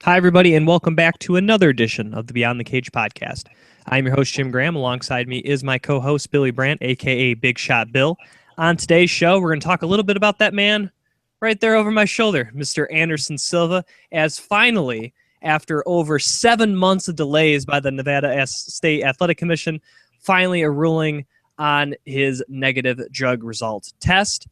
Hi, everybody, and welcome back to another edition of the Beyond the Cage podcast. I'm your host, Jim Graham. Alongside me is my co-host, Billy Brandt, a.k.a. Big Shot Bill. On today's show, we're going to talk a little bit about that man right there over my shoulder, Mr. Anderson Silva, as finally, after over 7 months of delays by the Nevada State Athletic Commission, finally a ruling on his negative drug result test.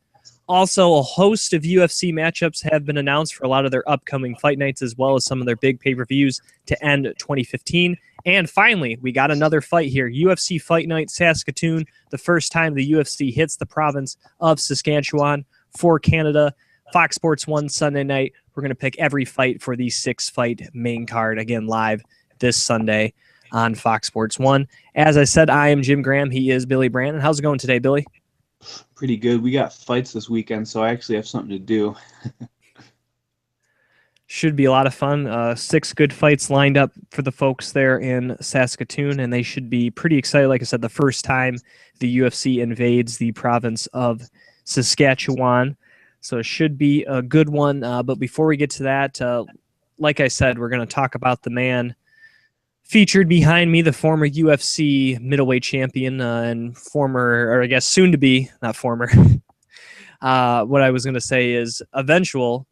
Also, a host of UFC matchups have been announced for a lot of their upcoming fight nights, as well as some of their big pay-per-views to end 2015. And finally, we got another fight here. UFC Fight Night Saskatoon, the first time the UFC hits the province of Saskatchewan for Canada. Fox Sports 1 Sunday night. We're going to pick every fight for the 6-fight main card, again, live this Sunday on Fox Sports 1. As I said, I am Jim Graham. He is Billy Brandt. How's it going today, Billy? Pretty good. We got fights this weekend, so I actually have something to do. Should be a lot of fun. 6 good fights lined up for the folks there in Saskatoon, and they should be pretty excited. Like I said, the first time the UFC invades the province of Saskatchewan. So it should be a good one. But before we get to that, like I said, we're going to talk about the man featured behind me, the former UFC middleweight champion and former, or I guess soon to be, not former. What I was going to say is eventual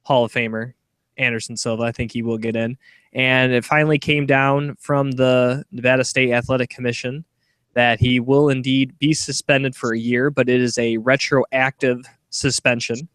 Hall of Famer, Anderson Silva. I think he will get in. And it finally came down from the Nevada State Athletic Commission that he will indeed be suspended for a year, but it is a retroactive suspension,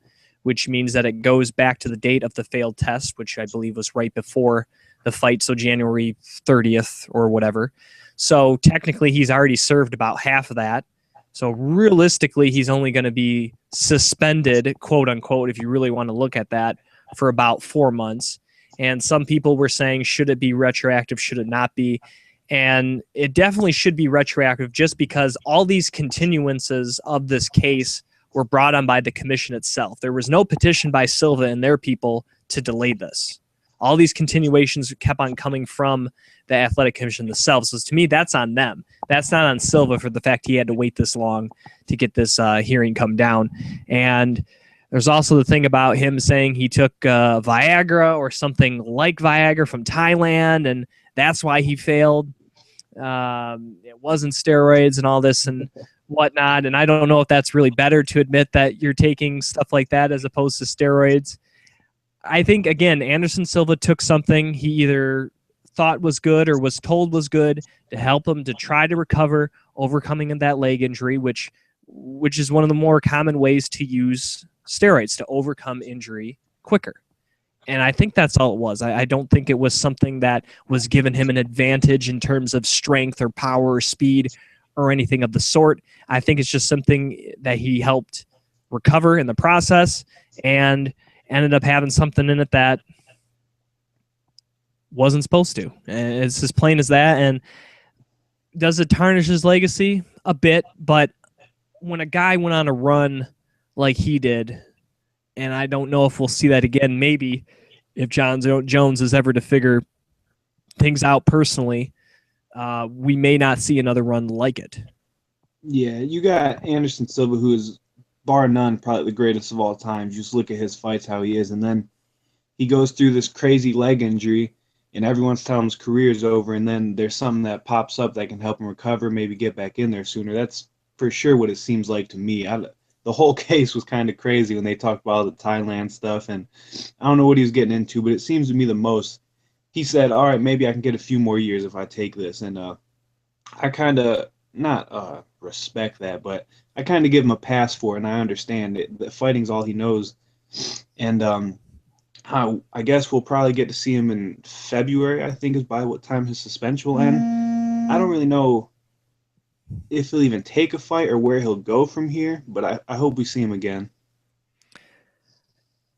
which means that it goes back to the date of the failed test, which I believe was right before the fight, so January 30th or whatever. So technically he's already served about half of that. So realistically, he's only going to be suspended, quote unquote, if you really want to look at that, for about 4 months. And some people were saying, should it be retroactive? Should it not be? And it definitely should be retroactive, just because all these continuances of this case were brought on by the commission itself. There was no petition by Silva and their people to delay this. All these continuations kept on coming from the Athletic Commission themselves. So to me, that's on them. That's not on Silva for the fact he had to wait this long to get this hearing come down. And there's also the thing about him saying he took Viagra or something like Viagra from Thailand, and that's why he failed. It wasn't steroids and all this and whatnot. And I don't know if that's really better to admit that you're taking stuff like that as opposed to steroids. I think, again, Anderson Silva took something he either thought was good or was told was good to help him to try to recover, overcoming that leg injury, which is one of the more common ways to use steroids to overcome injury quicker. And I think that's all it was. I don't think it was something that was giving him an advantage in terms of strength or power or speed or anything of the sort. I think it's just something that he helped recover in the process and ended up having something in it that wasn't supposed to. And it's as plain as that. And does it tarnish his legacy? A bit, but when a guy went on a run like he did, and I don't know if we'll see that again, maybe if John Jones is ever to figure things out personally, we may not see another run like it. Yeah, you got Anderson Silva, who is bar none, probably the greatest of all time. Just look at his fights, how he is. And then he goes through this crazy leg injury, and everyone's telling him his career is over. And then there's something that pops up that can help him recover, maybe get back in there sooner. That's for sure what it seems like to me. The whole case was kind of crazy when they talked about all the Thailand stuff. And I don't know what he was getting into, but it seems to me the most. He said, all right, maybe I can get a few more years if I take this. And I kind of not respect that, but I kind of give him a pass for it, and I understand it. That fighting's all he knows. And I guess we'll probably get to see him in February, I think, is by what time his suspension will end. I don't really know if he'll even take a fight or where he'll go from here, but I hope we see him again.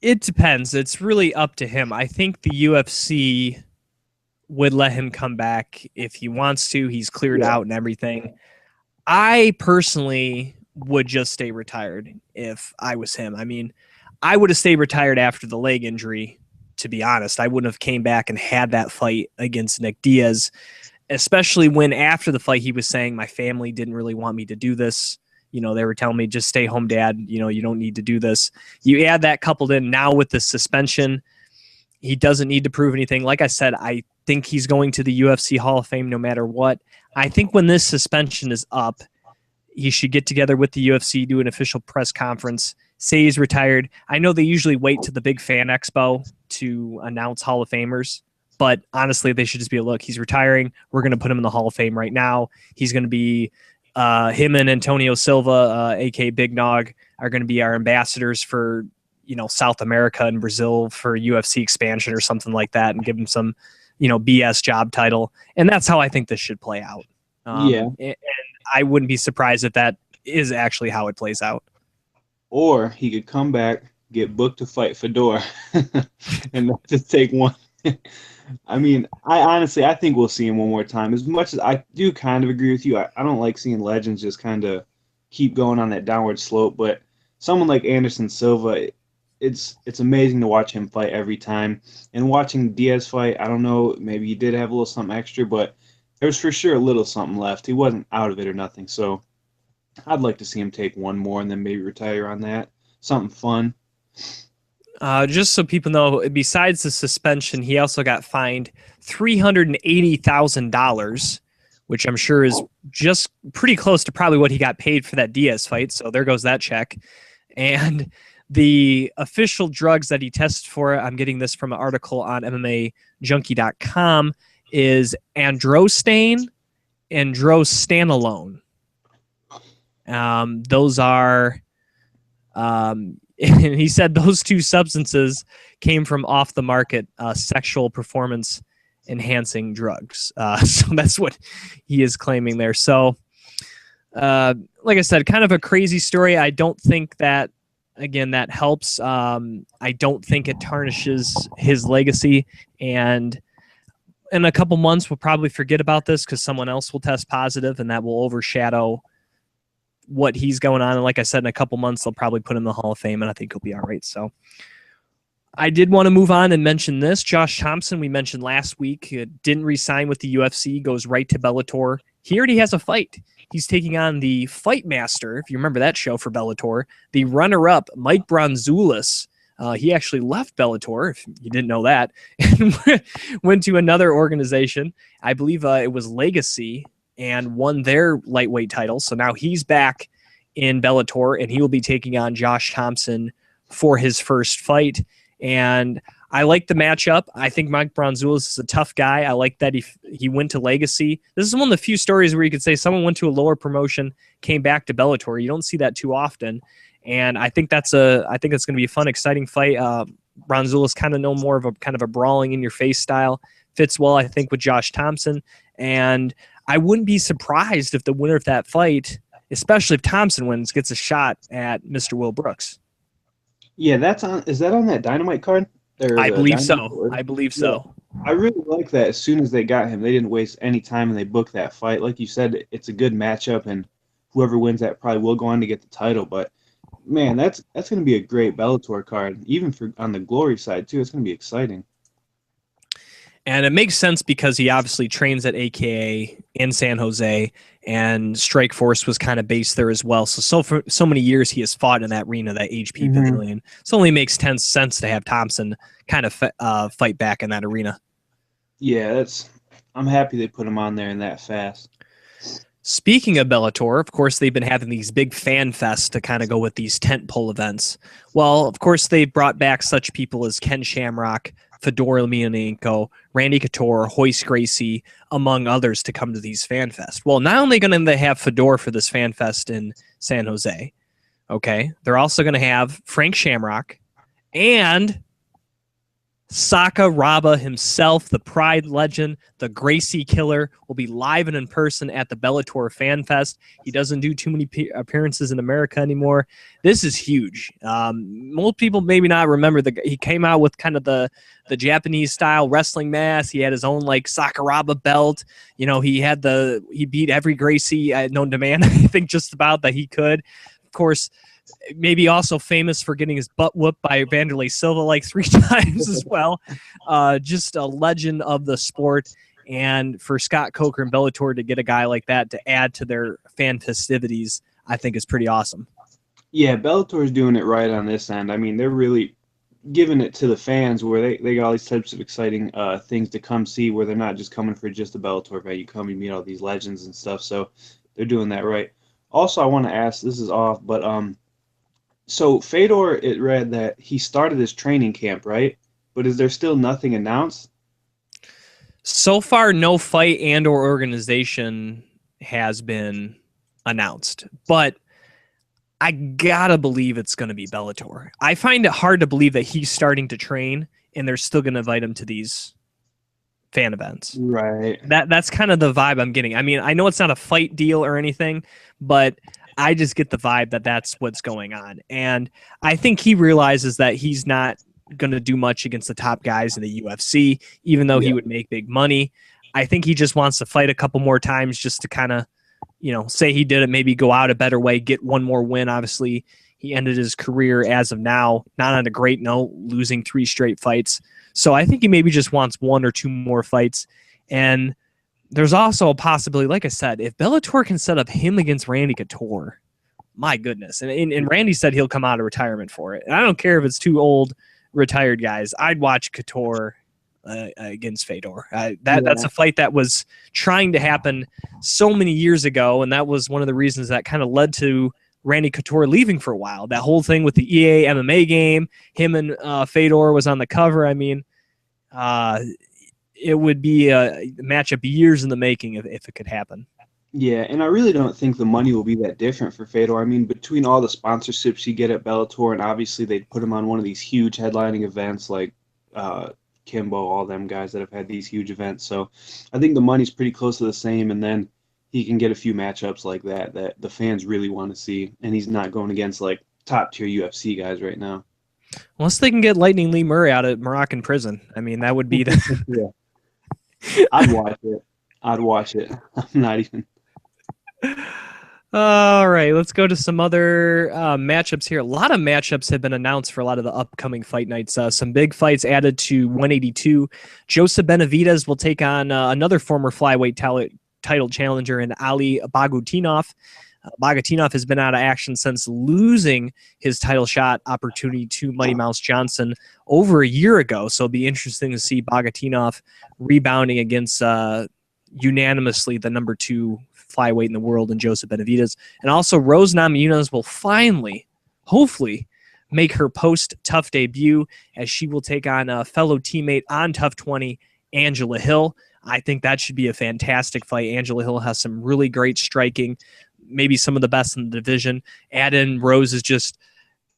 It depends. It's really up to him. I think the UFC would let him come back if he wants to. He's cleared out and everything. I personally would just stay retired if I was him. I mean, I would have stayed retired after the leg injury, to be honest. I wouldn't have came back and had that fight against Nick Diaz, especially when after the fight he was saying my family didn't really want me to do this. You know, they were telling me, just stay home, Dad. You know, you don't need to do this. You add that coupled in now with the suspension, He doesn't need to prove anything. Like I said, I think he's going to the UFC Hall of Fame no matter what. I think when this suspension is up, he should get together with the UFC, do an official press conference, say he's retired. I know they usually wait to the big fan expo to announce Hall of Famers, but honestly, they should just be, look, he's retiring. We're going to put him in the Hall of Fame right now. He's going to be him and Antonio Silva, aka Big Nog, are going to be our ambassadors for South America and Brazil for UFC expansion or something like that, and give him some BS job title. And that's how I think this should play out. And I wouldn't be surprised if that is actually how it plays out. Or he could come back, get booked to fight Fedor, and not just take one. I mean, I think we'll see him one more time. As much as I do kind of agree with you, I don't like seeing legends just kind of keep going on that downward slope. But someone like Anderson Silva, it's amazing to watch him fight every time. And watching Diaz fight, I don't know, maybe he did have a little something extra, but there was for sure a little something left. He wasn't out of it or nothing. So I'd like to see him take one more and then maybe retire on that. Something fun. Just so people know, besides the suspension, he also got fined $380,000, which I'm sure is just pretty close to probably what he got paid for that Diaz fight. So there goes that check. And the official drugs that he tested for, I'm getting this from an article on MMAJunkie.com, is androstane, androstanolone. Those are, and he said those two substances came from off the market sexual performance enhancing drugs. So that's what he is claiming there. So, like I said, kind of a crazy story. I don't think that, again, that helps. I don't think it tarnishes his legacy. And in a couple months, we'll probably forget about this because someone else will test positive, and that will overshadow what he's going on. And like I said, in a couple months, they'll probably put him in the Hall of Fame, and I think he'll be all right. So I did want to move on and mention this. Josh Thompson, we mentioned last week, didn't re-sign with the UFC, goes right to Bellator. He already has a fight. He's taking on the Fight Master, if you remember that show for Bellator, the runner-up, Mike Bronzoulis. He actually left Bellator, if you didn't know that, and went to another organization. I believe it was Legacy, and won their lightweight title. So now he's back in Bellator, and he will be taking on Josh Thompson for his first fight. And I like the matchup. I think Mike Bronzoulis is a tough guy. I like that he went to Legacy. This is one of the few stories where you could say someone went to a lower promotion, came back to Bellator. You don't see that too often. And I think that's going to be a fun, exciting fight. Bronzoulis kind of more of a kind of a brawling in your face style. Fits well, I think, with Josh Thompson. And I wouldn't be surprised if the winner of that fight, especially if Thompson wins, gets a shot at Mr. Will Brooks. Yeah, is that on that Dynamite card? I believe so. I believe so. I really like that. As soon as they got him, they didn't waste any time and they booked that fight. Like you said, it's a good matchup, and whoever wins that probably will go on to get the title. But man, that's going to be a great Bellator card, even for on the Glory side too. It's going to be exciting. And it makes sense because he obviously trains at AKA in San Jose, and Strikeforce was kind of based there as well. So for so many years he has fought in that arena, that HP Pavilion. So it only makes sense to have Thompson kind of fight back in that arena. Yeah, I'm happy they put him on there and that fast. Speaking of Bellator, of course, they've been having these big fan fests to kind of go with these tentpole events. Well, of course, they brought back such people as Ken Shamrock, Fedor Emelianenko, Randy Couture, Royce Gracie, among others, to come to these fan fests. Well, not only going to have Fedor for this fan fest in San Jose, okay, they're also going to have Frank Shamrock and Sakuraba himself, the Pride legend, the Gracie killer, will be live and in person at the Bellator Fan Fest. He doesn't do too many appearances in America anymore. This is huge. Most people maybe not remember he came out with kind of the Japanese style wrestling mask. He had his own like Sakuraba belt. You know, he beat every Gracie known to man. I think just about that he could. Of course, maybe also famous for getting his butt whooped by Vanderlei Silva like 3 times as well. Just a legend of the sport. And for Scott Coker and Bellator to get a guy like that to add to their fan festivities, I think is pretty awesome. Yeah, Bellator's doing it right on this end. I mean, they're really giving it to the fans where they got all these types of exciting things to come see where they're not just coming for just a Bellator fight. You come, you meet all these legends and stuff. So they're doing that right. Also, I want to ask, this is off, but so Fedor, it read that he started his training camp, right? But is there still nothing announced? So far, no fight and or organization has been announced, but I gotta believe it's going to be Bellator. I find it hard to believe that he's starting to train and they're still going to invite him to these fan events. Right. That's kind of the vibe I'm getting. I mean, I know it's not a fight deal or anything, but I just get the vibe that that's what's going on. And I think he realizes that he's not going to do much against the top guys in the UFC, even though he would make big money. I think he just wants to fight a couple more times just to kind of, say he did it, maybe go out a better way, get one more win. Obviously, he ended his career as of now, not on a great note, losing 3 straight fights. So I think he maybe just wants 1 or 2 more fights. And there's also a possibility, like I said, if Bellator can set up him against Randy Couture, my goodness. And Randy said he'll come out of retirement for it. And I don't care if it's 2 old retired guys. I'd watch Couture against Fedor. That's a fight that was trying to happen so many years ago, and that was one of the reasons that kind of led to Randy Couture leaving for a while. That whole thing with the EA MMA game, him and Fedor was on the cover. I mean, it would be a matchup years in the making if it could happen. Yeah, and I really don't think the money will be that different for Fedor. I mean, between all the sponsorships you get at Bellator, and obviously they'd put him on one of these huge headlining events like Kimbo, all them guys that have had these huge events. So I think the money's pretty close to the same, and then he can get a few matchups like that the fans really want to see, and he's not going against like top-tier UFC guys right now. Unless they can get Lightning Lee Murray out of Moroccan prison. I mean, that would be the... Yeah. I'd watch it. I'm not even... All right, let's go to some other matchups here. A lot of matchups have been announced for a lot of the upcoming fight nights. Some big fights added to 182. Joseph Benavidez will take on another former flyweight title challenger in Ali Bogutinov. Bogutinov has been out of action since losing his title shot opportunity to Mighty Mouse Johnson over a year ago. So it'll be interesting to see Bogutinov rebounding against unanimously the number 2 flyweight in the world in Joseph Benavidez. And also Rose Namajunas will finally, hopefully, make her post-Tough debut as she will take on a fellow teammate on Tough 20, Angela Hill. I think that should be a fantastic fight. Angela Hill has some really great striking, maybe some of the best in the division. Add in Rose is just,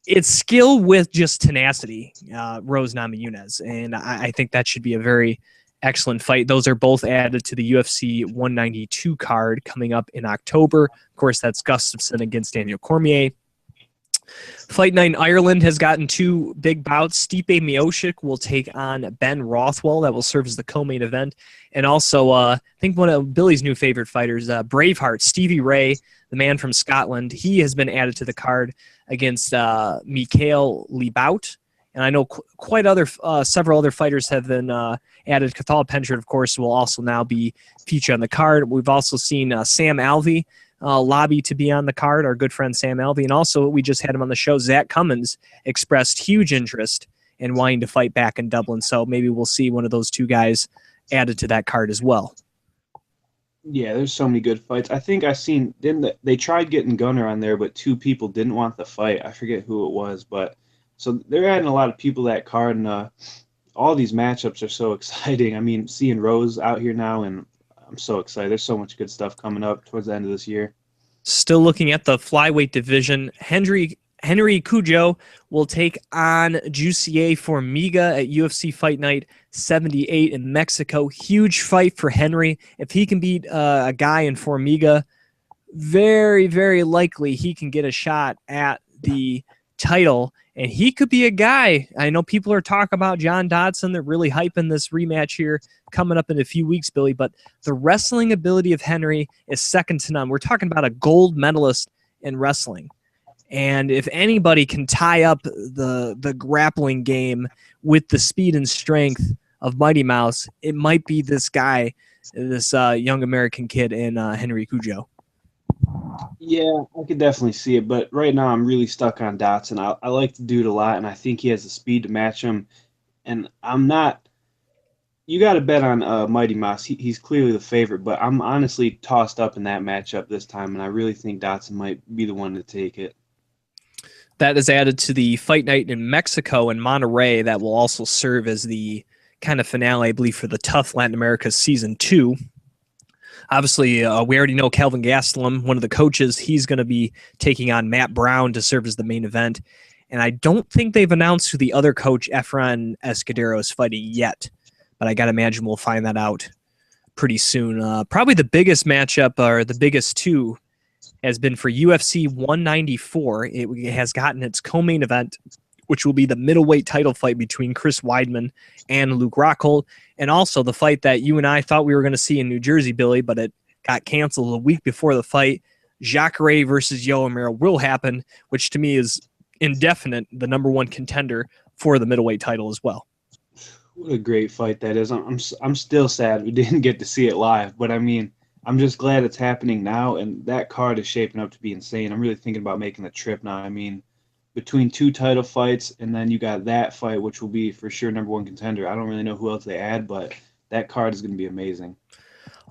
it's skill with just tenacity, Rose Namajunas. And I think that should be a very excellent fight. Those are both added to the UFC 192 card coming up in October. Of course, that's Gustafsson against Daniel Cormier. Fight Night in Ireland has gotten 2 big bouts. Stipe Miocic will take on Ben Rothwell. That will serve as the co-main event. And also, I think one of Billy's new favorite fighters, Braveheart, Stevie Ray, the man from Scotland, he has been added to the card against Mikhail Libout. And I know several other fighters have been added. Cathal Pendred, of course, will also now be featured on the card. We've also seen Sam Alvey lobby to be on the card, our good friend Sam Alvey. And also, we just had him on the show, Zach Cummins expressed huge interest in wanting to fight back in Dublin. So maybe we'll see one of those 2 guys added to that card as well. Yeah, there's so many good fights. I think they tried getting Gunner on there, but 2 people didn't want the fight. I forget who it was, but so they're adding a lot of people to that card, and all these matchups are so exciting. I mean, seeing Rose out here now, and I'm so excited. There's so much good stuff coming up towards the end of this year. Still looking at the flyweight division, Henry Cujo will take on Jussier Formiga at UFC Fight Night 78 in Mexico. Huge fight for Henry. If he can beat a guy in Formiga, very, very likely he can get a shot at the title. And he could be a guy. I know people are talking about John Dodson. They're really hyping this rematch here coming up in a few weeks, Billy. But the wrestling ability of Henry is second to none. We're talking about a gold medalist in wrestling. And if anybody can tie up the grappling game with the speed and strength of Mighty Mouse, it might be this guy, this young American kid in Henry Cujo. Yeah, I could definitely see it, but right now I'm really stuck on Dotson. I like the dude a lot, and I think he has the speed to match him. And I'm not. You got to bet on Mighty Mouse. He's clearly the favorite, but I'm honestly tossed up in that matchup this time, and I really think Dotson might be the one to take it. That is added to the fight night in Mexico and Monterrey. That will also serve as the kind of finale, I believe, for the Tough Latin America Season 2. Obviously, we already know Calvin Gastelum, one of the coaches. He's going to be taking on Matt Brown to serve as the main event. And I don't think they've announced who the other coach, Efrain Escudero, is fighting yet. But I got to imagine we'll find that out pretty soon. Probably the biggest matchup, or the biggest two, has been for UFC 194. It has gotten its co-main event, which will be the middleweight title fight between Chris Weidman and Luke Rockhold, and also the fight that you and I thought we were going to see in New Jersey, Billy, but it got canceled a week before the fight. Jacare versus Yoel will happen, which to me is indefinite, the number one contender for the middleweight title as well. What a great fight that is. I'm still sad we didn't get to see it live, but I mean, I'm just glad it's happening now, and that card is shaping up to be insane. I'm really thinking about making the trip now. I mean, between two title fights and then you got that fight, which will be for sure number one contender. I don't really know who else they add, but that card is going to be amazing.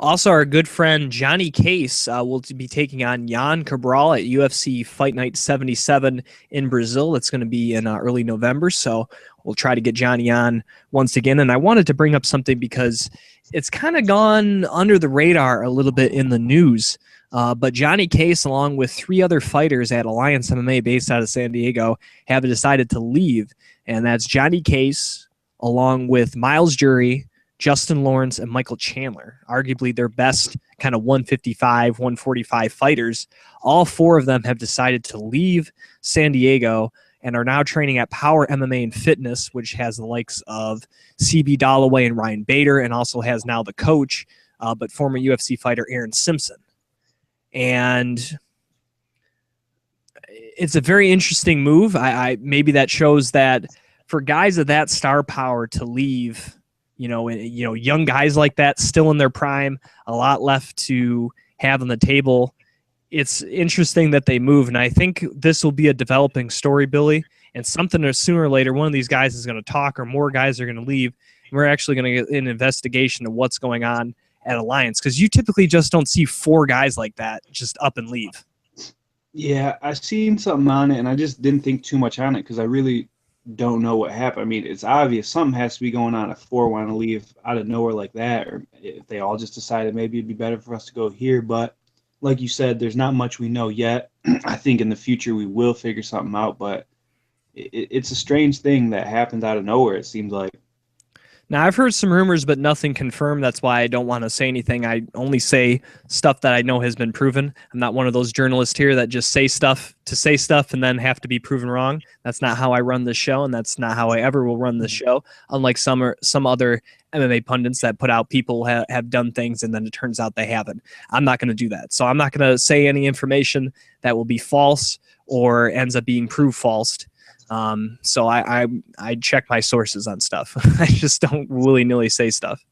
Also, our good friend Johnny Case will be taking on Jan Cabral at UFC Fight Night 77 in Brazil. That's going to be in early November, so we'll try to get Johnny on once again. And I wanted to bring up something because it's kind of gone under the radar a little bit in the news. But Johnny Case, along with three other fighters at Alliance MMA based out of San Diego, have decided to leave. And that's Johnny Case, along with Miles Jury, Justin Lawrence, and Michael Chandler, arguably their best kind of 155, 145 fighters. All four of them have decided to leave San Diego and are now training at Power MMA and Fitness, which has the likes of CB Dollaway and Ryan Bader, and also has now the coach, but former UFC fighter Aaron Simpson. And it's a very interesting move. I maybe that shows that for guys of that star power to leave, young guys like that still in their prime, a lot left to have on the table. It's interesting that they move, and I think this will be a developing story, Billy, and something that sooner or later one of these guys is going to talk, or more guys are going to leave, and we're actually going to get an investigation of what's going on at Alliance, because you typically just don't see four guys like that just up and leave. Yeah, I seen something on it, and I just didn't think too much on it because I really don't know what happened. I mean, it's obvious something has to be going on if four want to leave out of nowhere like that, or if they all just decided maybe it'd be better for us to go here. But like you said, there's not much we know yet. I think in the future we will figure something out, but it's a strange thing that happens out of nowhere, it seems like. Now, I've heard some rumors, but nothing confirmed. That's why I don't want to say anything. I only say stuff that I know has been proven. I'm not one of those journalists here that just say stuff to say stuff and then have to be proven wrong. That's not how I run this show, and that's not how I ever will run this show, unlike some other MMA pundits that put out people have done things and then it turns out they haven't. I'm not going to do that. So I'm not going to say any information that will be false or ends up being proved false. So I check my sources on stuff. I just don't willy-nilly say stuff.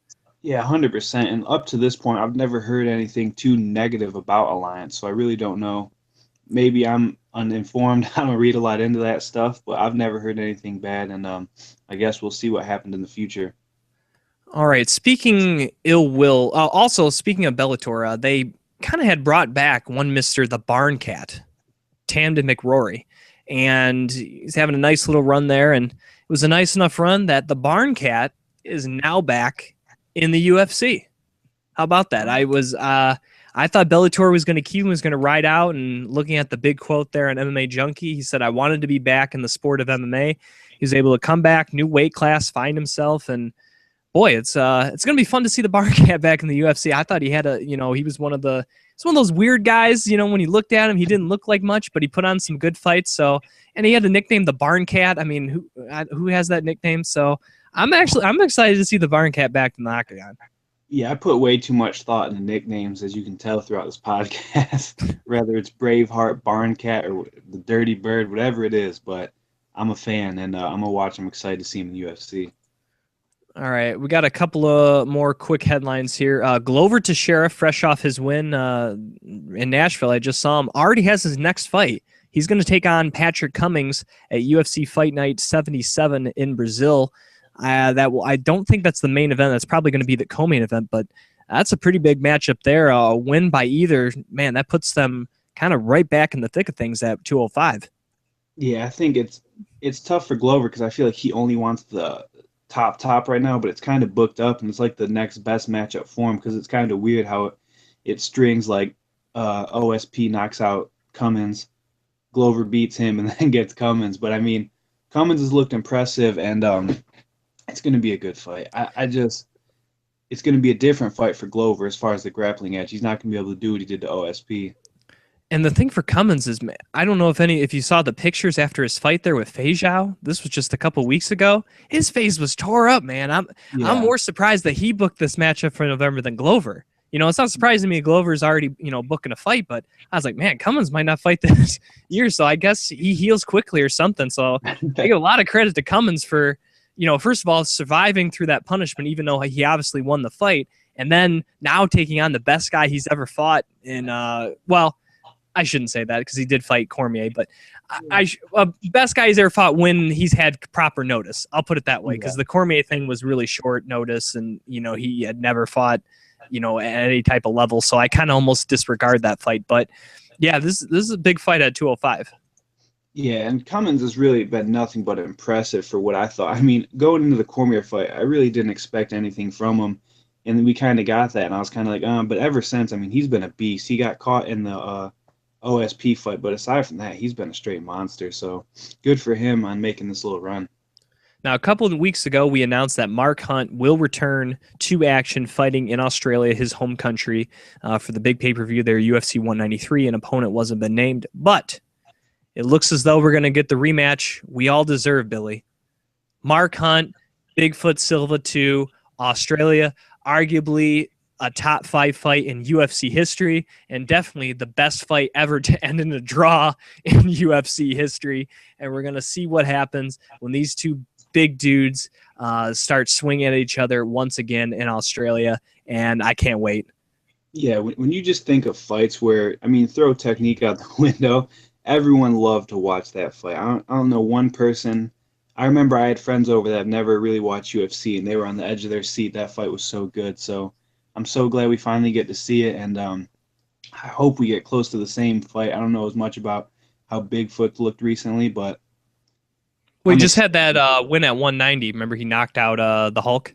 Yeah, 100%. And up to this point, I've never heard anything too negative about Alliance, so I really don't know. Maybe I'm uninformed. I don't read a lot into that stuff, but I've never heard anything bad, and I guess we'll see what happened in the future. All right. Speaking ill will, also speaking of Bellator, they kind of had brought back one Mr. the Barn Cat, Tamden McRory. And he's having a nice little run there, and it was a nice enough run that the Barn Cat is now back in the UFC. How about that? I thought Bellator was going to keep him, was going to ride out, and looking at the big quote there on MMA Junkie, he said, I wanted to be back in the sport of MMA. He was able to come back, new weight class, find himself, and boy, it's going to be fun to see the Barn Cat back in the UFC. I thought he had he was one of those weird guys, when you looked at him, he didn't look like much, but he put on some good fights. So, and he had a nickname, the Barn Cat. I mean, who has that nickname? So I'm excited to see the Barn Cat back in the octagon. Yeah, I put way too much thought into nicknames, as you can tell throughout this podcast, whether it's Braveheart, Barn Cat, or the Dirty Bird, whatever it is. But I'm a fan, and I'm going to watch. I'm excited to see him in the UFC. All right, we got a couple of more quick headlines here. Glover Teixeira, fresh off his win in Nashville, I just saw him, already has his next fight. He's going to take on Patrick Cummings at UFC Fight Night 77 in Brazil. I don't think that's the main event. That's probably going to be the co-main event, but that's a pretty big matchup there. A win by either, man, that puts them kind of right back in the thick of things at 205. Yeah, I think it's tough for Glover because I feel like he only wants the top right now, but it's kind of booked up, and it's like the next best matchup for him because it's kind of weird how it strings like OSP knocks out Cummins, Glover beats him, and then gets Cummins. But I mean, Cummins has looked impressive, and it's going to be a good fight. It's going to be a different fight for Glover as far as the grappling edge. He's not going to be able to do what he did to OSP. And the thing for Cummins is, I don't know if you saw the pictures after his fight there with Fejao. This was just a couple weeks ago. His face was tore up, man. I'm more surprised that he booked this matchup for November than Glover. You know, it's not surprising me Glover's already, booking a fight, but I was like, man, Cummins might not fight this year, so I guess he heals quickly or something. So I give a lot of credit to Cummins for, first of all, surviving through that punishment, even though he obviously won the fight, and then now taking on the best guy he's ever fought in, I shouldn't say that because he did fight Cormier, but best guy he's ever fought when he's had proper notice. I'll put it that way because the Cormier thing was really short notice, and he had never fought at any type of level, so I kind of almost disregard that fight. But yeah, this is a big fight at 205. Yeah, and Cummins has really been nothing but impressive for what I thought. I mean, going into the Cormier fight, I really didn't expect anything from him, and we kind of got that, and I was kind of like, but ever since, I mean, he's been a beast. He got caught in the OSP fight, but aside from that, he's been a straight monster. So good for him on making this little run. Now, a couple of weeks ago, we announced that Mark Hunt will return to action fighting in Australia, his home country, for the big pay-per-view there, UFC 193. An opponent wasn't been named, but it looks as though we're going to get the rematch we all deserve, Billy. Mark Hunt, Bigfoot Silva 2, Australia, arguably a top 5 fight in UFC history, and definitely the best fight ever to end in a draw in UFC history. And we're going to see what happens when these two big dudes start swinging at each other once again in Australia, and I can't wait. Yeah, when you just think of fights where, I mean, throw technique out the window, everyone loved to watch that fight. I don't know one person. I remember I had friends over that have never really watched UFC, and they were on the edge of their seat. That fight was so good. So I'm so glad we finally get to see it, and I hope we get close to the same fight. I don't know as much about how Bigfoot looked recently, but we just had that win at 190. Remember, he knocked out the Hulk.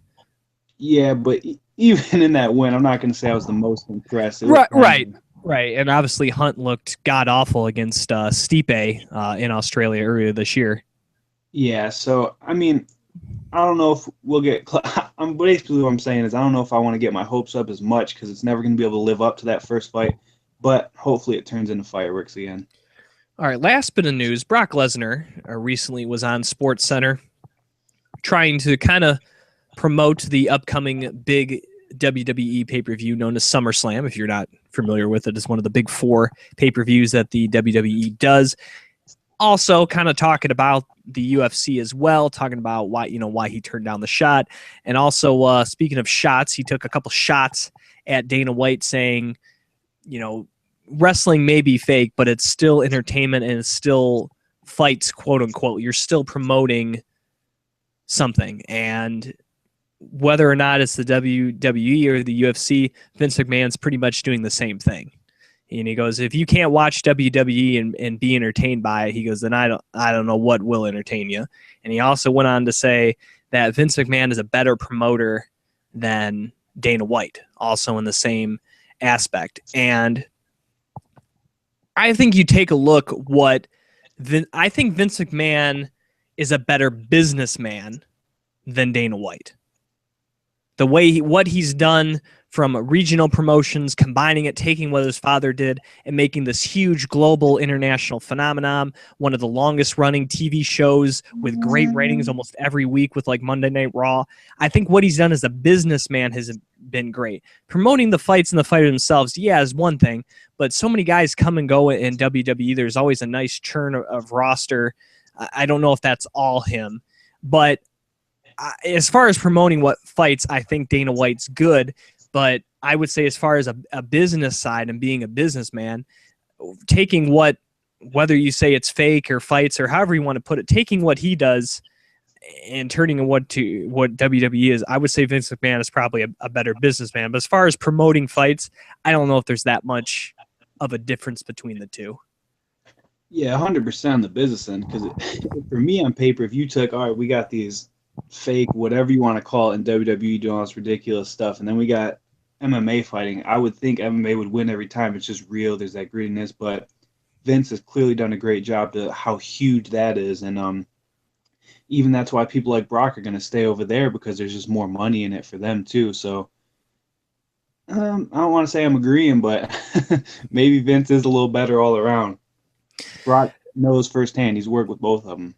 Yeah, but even in that win, I'm not going to say I was the most impressed. Right. And obviously, Hunt looked god awful against Stipe in Australia earlier this year. Yeah, so I mean, I don't know if we'll get. Basically, what I'm saying is I don't know if I want to get my hopes up as much because it's never going to be able to live up to that first fight. But hopefully, it turns into fireworks again. All right, last bit of news. Brock Lesnar recently was on SportsCenter trying to kind of promote the upcoming big WWE pay-per-view known as SummerSlam. If you're not familiar with it, it's one of the big 4 pay-per-views that the WWE does. Also kind of talking about the UFC as well, talking about why he turned down the shot. And also, speaking of shots, he took a couple shots at Dana White saying, wrestling may be fake, but it's still entertainment and it's still fights, quote unquote. You're still promoting something. And whether or not it's the WWE or the UFC, Vince McMahon's pretty much doing the same thing. And he goes, if you can't watch WWE and be entertained by it, he goes, then I don't know what will entertain you. And he also went on to say that Vince McMahon is a better promoter than Dana White, also in the same aspect. And I think you take a look I think Vince McMahon is a better businessman than Dana White. The way what he's done from regional promotions, combining it, taking what his father did, and making this huge global international phenomenon, one of the longest running TV shows with great ratings almost every week with like Monday Night Raw. I think what he's done as a businessman has been great. Promoting the fights and the fighters themselves, yeah, is one thing, but so many guys come and go in WWE. There's always a nice churn of roster. I don't know if that's all him, but as far as promoting what fights, I think Dana White's good, but I would say as far as a business side and being a businessman, taking what, whether you say it's fake or fights or however you want to put it, taking what he does and turning it what WWE is, I would say Vince McMahon is probably a better businessman. But as far as promoting fights, I don't know if there's that much of a difference between the two. Yeah, 100% on the business end, because for me on paper, if you took, all right, we got these fake, whatever you want to call it, in WWE doing all this ridiculous stuff, and then we got MMA fighting, I would think MMA would win every time. It's just real. There's that grittiness, but Vince has clearly done a great job to how huge that is, and even that's why people like Brock are going to stay over there, because there's just more money in it for them too. So I don't want to say I'm agreeing, but maybe Vince is a little better all around. Brock knows firsthand. He's worked with both of them.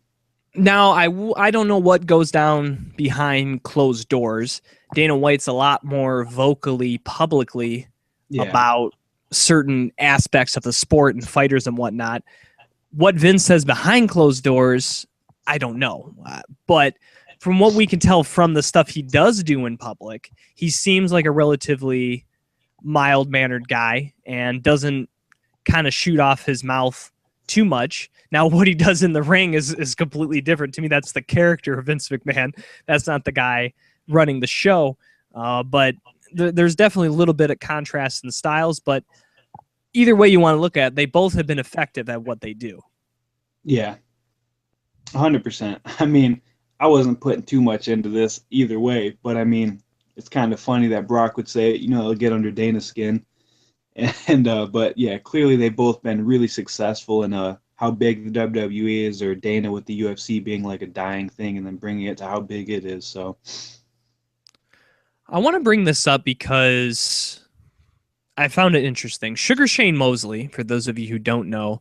Now, I don't know what goes down behind closed doors. Dana White's a lot more vocally, publicly about certain aspects of the sport and fighters and whatnot. What Vince says behind closed doors, I don't know. But from what we can tell from the stuff he does do in public, he seems like a relatively mild-mannered guy and doesn't kind of shoot off his mouth too much. Now, what he does in the ring is completely different. To me, that's the character of Vince McMahon. That's not the guy running the show. But there's definitely a little bit of contrast in styles. But either way you want to look at it, they both have been effective at what they do. Yeah. 100%. I mean, I wasn't putting too much into this either way, but I mean, it's kind of funny that Brock would say, it'll get under Dana's skin. And but yeah, clearly they've both been really successful in how big the WWE is, or Dana with the UFC being like a dying thing and then bringing it to how big it is. So I want to bring this up because I found it interesting. Sugar Shane Mosley, for those of you who don't know,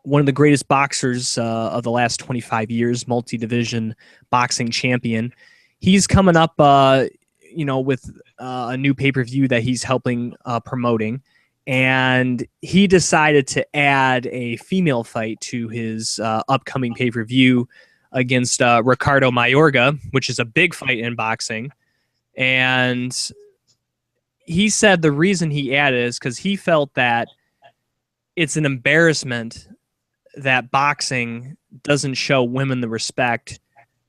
one of the greatest boxers of the last 25 years, multi-division boxing champion. He's coming up, with a new pay-per-view that he's helping promoting. And he decided to add a female fight to his upcoming pay-per-view against Ricardo Mayorga, which is a big fight in boxing. And he said the reason he added is because he felt that it's an embarrassment that boxing doesn't show women the respect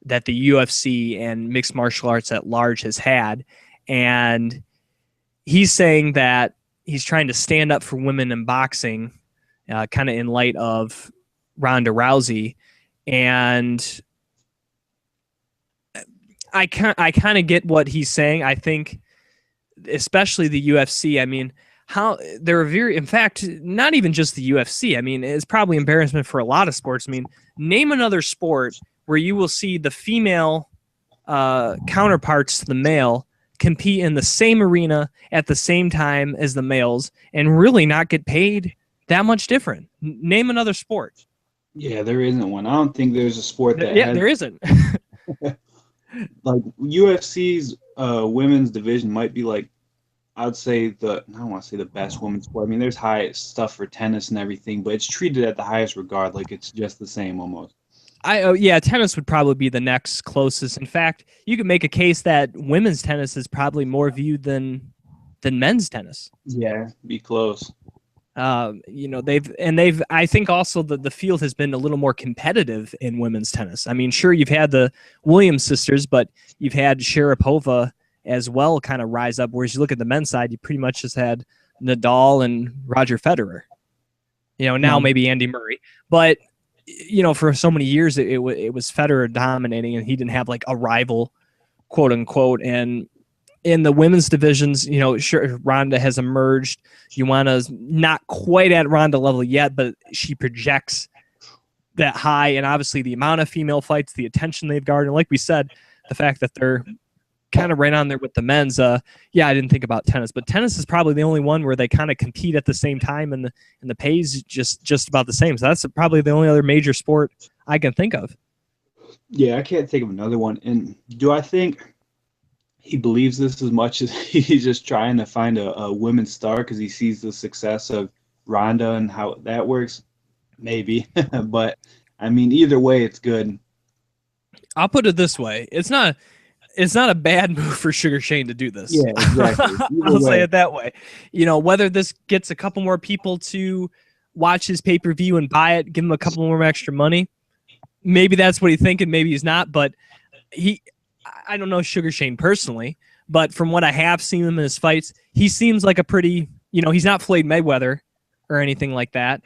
that the UFC and mixed martial arts at large has had. And he's saying that he's trying to stand up for women in boxing, kind of in light of Ronda Rousey. And I kind of get what he's saying. I think, especially the UFC, I mean, how they're in fact, not even just the UFC. I mean, it's probably embarrassment for a lot of sports. I mean, name another sport where you will see the female counterparts to the male compete in the same arena at the same time as the males and really not get paid that much different. Name another sport. Yeah, there isn't one. I don't think there's a sport that there isn't. Like UFC's women's division might be like, I'd say I don't want to say the best women's sport. I mean, there's high stuff for tennis and everything, but it's treated at the highest regard, like it's just the same almost. Tennis would probably be the next closest. In fact, you could make a case that women's tennis is probably more viewed than men's tennis. Yeah, be close. They've I think also the field has been a little more competitive in women's tennis. I mean, sure, you've had the Williams sisters, but you've had Sharapova as well kind of rise up, whereas you look at the men's side, you pretty much just had Nadal and Roger Federer. Now maybe Andy Murray. But, for so many years, it was Federer dominating, and he didn't have like a rival, quote unquote. And in the women's divisions, sure, Ronda has emerged. Ioana's not quite at Ronda level yet, but she projects that high. And obviously the amount of female fights, the attention they've garnered, like we said, the fact that they're kind of right on there with the men's. I didn't think about tennis, but tennis is probably the only one where they kind of compete at the same time, and the pay's just about the same. So that's probably the only other major sport I can think of. Yeah, I can't think of another one. And do I think he believes this as much as he's just trying to find a women's star because he sees the success of Ronda and how that works? Maybe. But I mean, either way, it's good. I'll put it this way. It's not it's not a bad move for Sugar Shane to do this. Yeah, exactly. I'll say it that way. You know, whether this gets a couple more people to watch his pay-per-view and buy it, give him a couple more extra money, maybe that's what he's thinking, maybe he's not, but I don't know Sugar Shane personally, but from what I have seen him in his fights, he seems like a pretty, you know, he's not Floyd Mayweather or anything like that.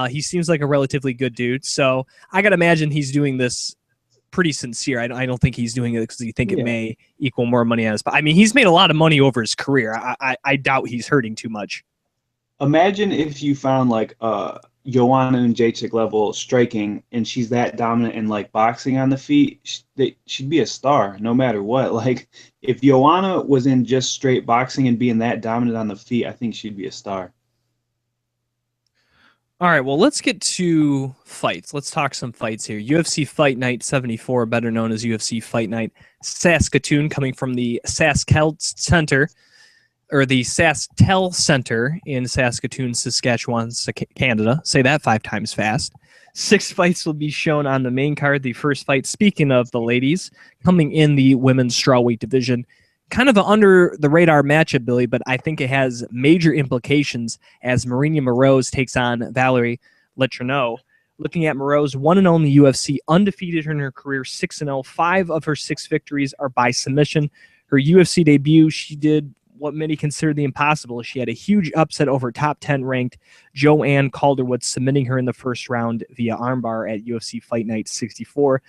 He seems like a relatively good dude. So I got to imagine he's doing this pretty sincere. I don't think he's doing it because he think it may equal more money on his. But I mean, he's made a lot of money over his career. I doubt he's hurting too much. Imagine if you found like Joanna and Jacek level striking, and she's that dominant in like boxing on the feet. She'd be a star no matter what. Like if Joanna was in just straight boxing and being that dominant on the feet, I think she'd be a star. All right, well, let's get to fights. Let's talk some fights here. UFC Fight Night 74, better known as UFC Fight Night Saskatoon, coming from the SaskTel Center, or the SaskTel Center in Saskatoon, Saskatchewan, Canada. Say that 5 times fast. 6 fights will be shown on the main card. The first fight, speaking of the ladies, coming in the women's strawweight division. Kind of an under-the-radar matchup, Billy, but I think it has major implications as Marina Moroz takes on Valerie Letourneau. Looking at Moroz, 1-0 in the UFC, undefeated in her career, 6-0. 5 of her 6 victories are by submission. Her UFC debut, she did what many consider the impossible. She had a huge upset over top 10 ranked Joanne Calderwood, submitting her in the first round via armbar at UFC Fight Night 64.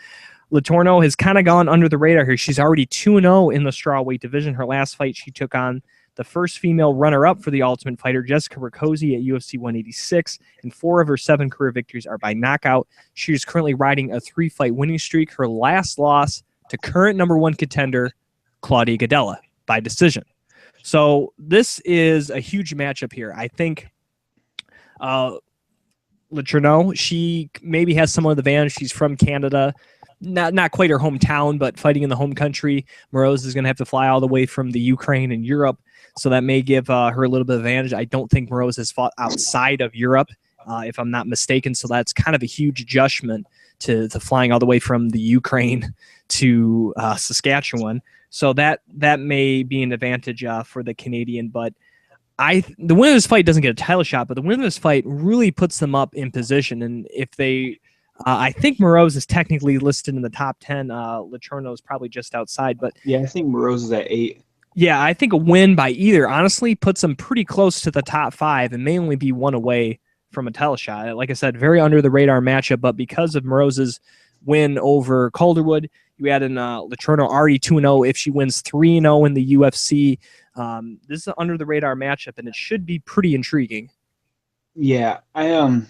Letourneau has kind of gone under the radar here. She's already 2-0 in the strawweight division. Her last fight, she took on the first female runner-up for the Ultimate Fighter, Jessica Rakoczy, at UFC 186, and 4 of her 7 career victories are by knockout. She is currently riding a 3-fight winning streak. Her last loss to current #1 contender, Claudia Gadelha, by decision. So this is a huge matchup here. I think Letourneau, she maybe has some of the advantage. She's from Canada. Not quite her hometown, but fighting in the home country. Moroz is going to have to fly all the way from the Ukraine and Europe, so that may give her a little bit of advantage. I don't think Moroz has fought outside of Europe, if I'm not mistaken, so that's kind of a huge adjustment to flying all the way from the Ukraine to Saskatchewan. So that may be an advantage for the Canadian, but the winner of this fight doesn't get a title shot, but the winner of this fight really puts them up in position, and if they... I think Moroz is technically listed in the top 10. Letourneau is probably just outside, but yeah, I think Moroz is at 8. Yeah, I think a win by either honestly puts them pretty close to the top 5 and may only be 1 away from a title shot. Like I said, very under the radar matchup, but because of Moroz's win over Calderwood, you add in Letourneau already 2-0. If she wins 3-0 in the UFC, this is an under the radar matchup, and it should be pretty intriguing. Yeah, I'm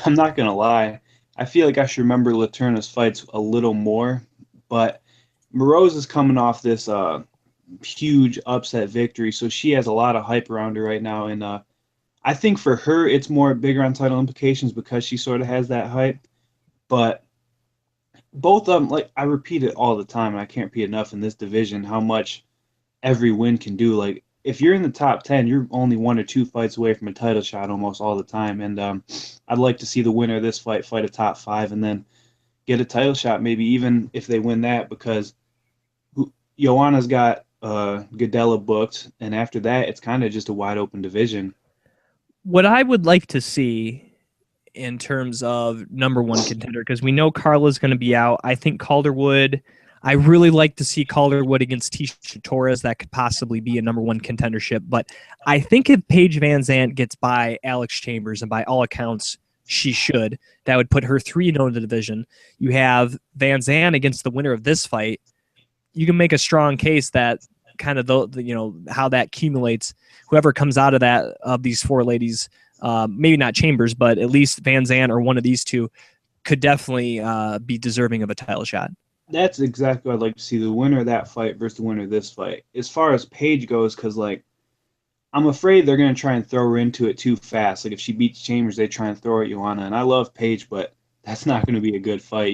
not gonna lie. I feel like I should remember Letourneau's fights a little more, but Moroz is coming off this huge upset victory, so she has a lot of hype around her right now, and I think for her it's more bigger on title implications because she sort of has that hype. But both of them, like I repeat it all the time, and I can't repeat enough in this division how much every win can do. Like if you're in the top 10, you're only 1 or 2 fights away from a title shot almost all the time. And I'd like to see the winner of this fight a top 5 and then get a title shot, maybe even if they win that, because Joanna's got Gadelha booked, and after that, it's kind of just a wide open division. What I would like to see in terms of #1 contender, because we know Carla's going to be out. I think Calderwood... I really like to see Calderwood against Tisha Torres. That could possibly be a #1 contendership. But I think if Paige Van Zandt gets by Alex Chambers, and by all accounts she should, that would put her 3-0 in the division. You have Van Zandt against the winner of this fight. You can make a strong case that kind of how that accumulates. Whoever comes out of that, of these 4 ladies, maybe not Chambers, but at least Van Zandt or one of these 2 could definitely be deserving of a title shot. That's exactly what I'd like to see, the winner of that fight versus the winner of this fight. As far as Paige goes, because I'm afraid they're going to try and throw her into it too fast. Like if she beats Chambers, they try and throw her at Joanna. And I love Paige, but that's not going to be a good fight.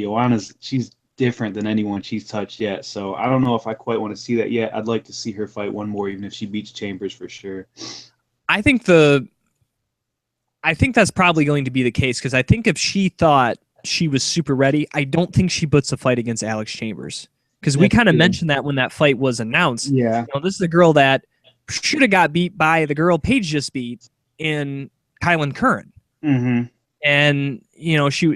She's different than anyone she's touched yet. So I don't know if I quite want to see that yet. I'd like to see her fight one more, even if she beats Chambers for sure. I think that's probably going to be the case, because I think if she thought she was super ready, I don't think she puts a fight against Alex Chambers. because we kind of mentioned that when that fight was announced. Yeah. This is a girl that should have got beat by the girl Paige just beat in Kylan Curran. Mm-hmm. And, she,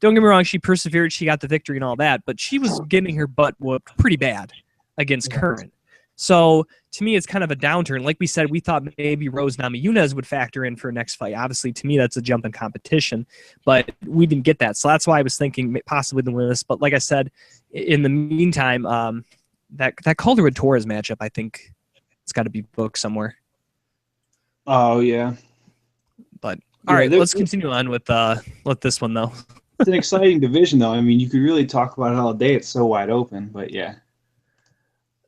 don't get me wrong, she persevered, she got the victory and all that, but she was getting her butt whooped pretty bad against Curran. So to me, it's kind of a downturn. Like we said, we thought maybe Rose Namajunas would factor in for a next fight. Obviously, to me, that's a jump in competition, but we didn't get that. So that's why I was thinking possibly the win this. But like I said, in the meantime, that Calderwood Torres matchup, I think it's got to be booked somewhere. Oh yeah. But all right, let's continue on with this one though. It's an exciting division though. I mean, you could really talk about it all day. It's so wide open. But yeah.